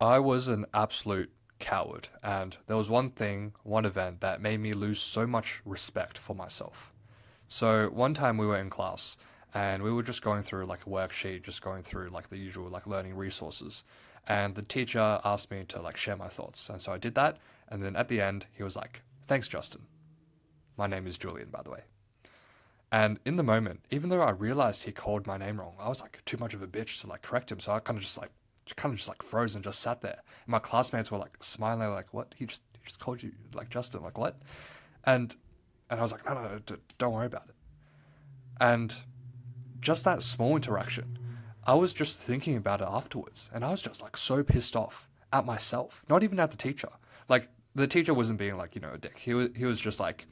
I was an absolute coward, and there was one event that made me lose so much respect for myself. So one time we were in class and we were just going through like a worksheet, just going through like the usual like learning resources. And the teacher asked me to like share my thoughts. And so I did that. And then at the end, he was like, "Thanks, Justin. My name is Julian, by the way." And in the moment, even though I realized he called my name wrong, I was like too much of a bitch to like correct him. So I kind of just like froze and just sat there. And my classmates were like smiling, like, "What? He just called you like Justin, like what?" And and I was like, "No, no, no, don't worry about it." And just that small interaction, I was just thinking about it afterwards, and I was just like so pissed off at myself, not even at the teacher. Like the teacher wasn't being like a dick. He was just like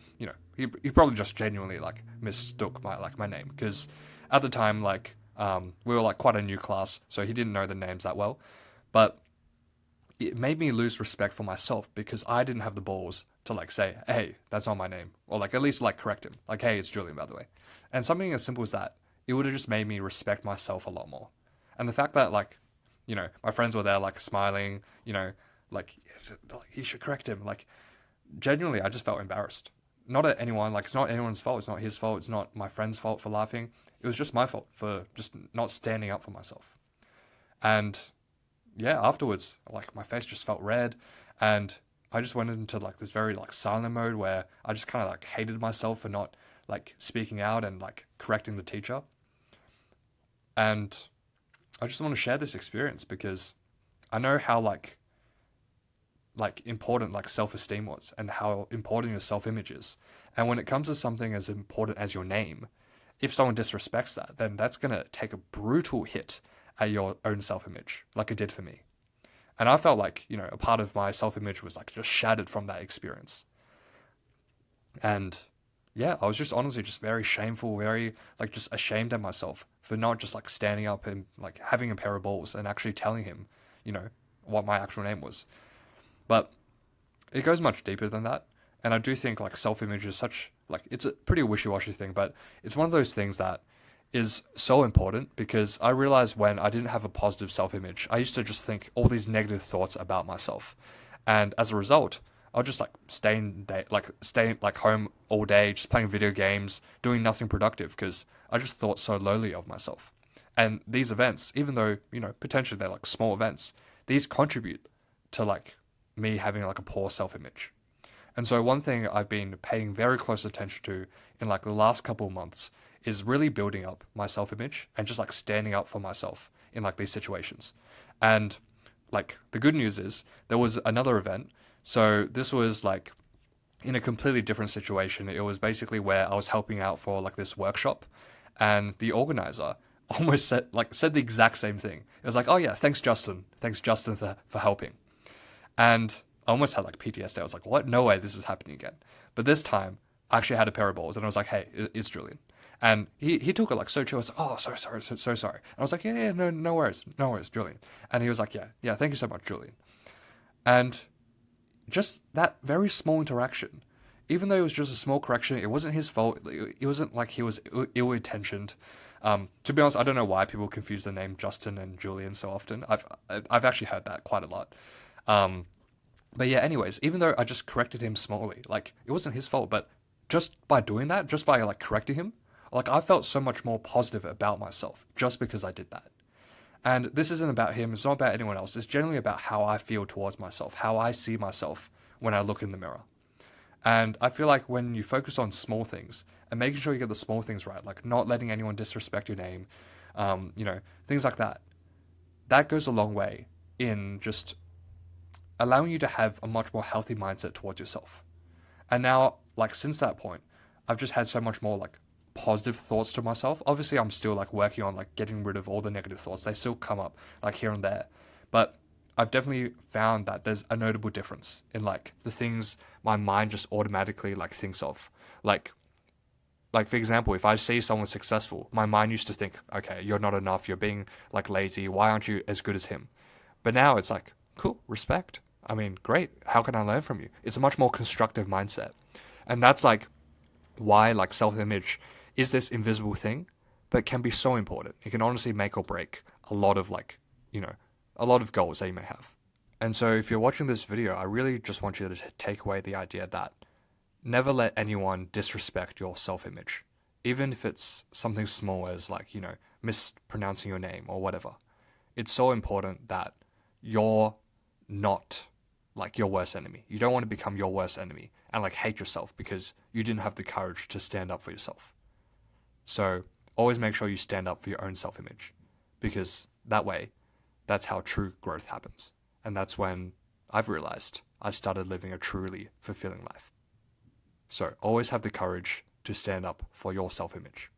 he probably just genuinely like mistook my name because at the time we were like quite a new class, so he didn't know the names that well, but it made me lose respect for myself because I didn't have the balls to like say, "Hey, that's not my name," or like at least like correct him, like, "Hey, it's Julian, by the way." And something as simple as that, it would have just made me respect myself a lot more. And the fact that my friends were there like smiling, like he should correct him. Like genuinely, I just felt embarrassed. Not at anyone, like it's not anyone's fault. It's not his fault. It's not my friend's fault for laughing. It was just my fault for just not standing up for myself. And yeah, afterwards, like my face just felt red, and I just went into like this very like silent mode where I just kind of like hated myself for not like speaking out and like correcting the teacher. And I just want to share this experience because I know how like important like self-esteem was and how important your self-image is. And when it comes to something as important as your name, if someone disrespects that, then that's going to take a brutal hit at your own self-image, like it did for me. And I felt like, a part of my self-image was like just shattered from that experience. And yeah, I was just honestly just very shameful, very like just ashamed at myself for not just like standing up and like having a pair of balls and actually telling him, you know, what my actual name was. But it goes much deeper than that. And I do think like self-image is such like it's a pretty wishy-washy thing, but it's one of those things that is so important because I realized when I didn't have a positive self-image, I used to just think all these negative thoughts about myself. And as a result, I'll just like stay like home all day, just playing video games, doing nothing productive because I just thought so lowly of myself. And these events, even though, potentially they're like small events, these contribute to like me having like a poor self-image. And so one thing I've been paying very close attention to in like the last couple of months is really building up my self-image and just like standing up for myself in like these situations. And like the good news is there was another event. So this was like in a completely different situation. It was basically where I was helping out for like this workshop, and the organizer almost said the exact same thing. It was like, "Oh yeah, thanks Justin for helping." And I almost had like PTSD. I was like, "What? No way, this is happening again." But this time, I actually had a pair of balls, and I was like, "Hey, it's Julian." And he took it like so chill. I was like, "Oh, so sorry, so sorry." And I was like, "Yeah, yeah, no worries, Julian." And he was like, "Yeah, yeah, thank you so much, Julian." And just that very small interaction, even though it was just a small correction, it wasn't his fault. It wasn't like he was ill-intentioned. To be honest, I don't know why people confuse the name Justin and Julian so often. I've actually heard that quite a lot. Um, but yeah, anyways, even though I just corrected him smallly, like it wasn't his fault, but just by doing that, just by like correcting him, like I felt so much more positive about myself just because I did that. And this isn't about him, it's not about anyone else. It's generally about how I feel towards myself, how I see myself when I look in the mirror. And I feel like when you focus on small things and making sure you get the small things right, like not letting anyone disrespect your name, things like that, that goes a long way in just allowing you to have a much more healthy mindset towards yourself. And now, like since that point, I've just had so much more like positive thoughts to myself. Obviously, I'm still like working on like getting rid of all the negative thoughts. They still come up like here and there, but I've definitely found that there's a notable difference in like the things my mind just automatically like thinks of. Like like for example, if I see someone successful, my mind used to think, okay, you're not enough, you're being like lazy, why aren't you as good as him? But now it's like, cool, respect. I mean, great. How can I learn from you? It's a much more constructive mindset. And that's like why like self-image is this invisible thing, but can be so important. It can honestly make or break a lot of like, you know, a lot of goals that you may have. And so if you're watching this video, I really just want you to take away the idea that never let anyone disrespect your self-image. Even if it's something small as like, mispronouncing your name or whatever. It's so important that you're not like your worst enemy. You don't want to become your worst enemy and like hate yourself because you didn't have the courage to stand up for yourself. So always make sure you stand up for your own self-image because that way, that's how true growth happens. And that's when I've realized I started living a truly fulfilling life. So always have the courage to stand up for your self-image.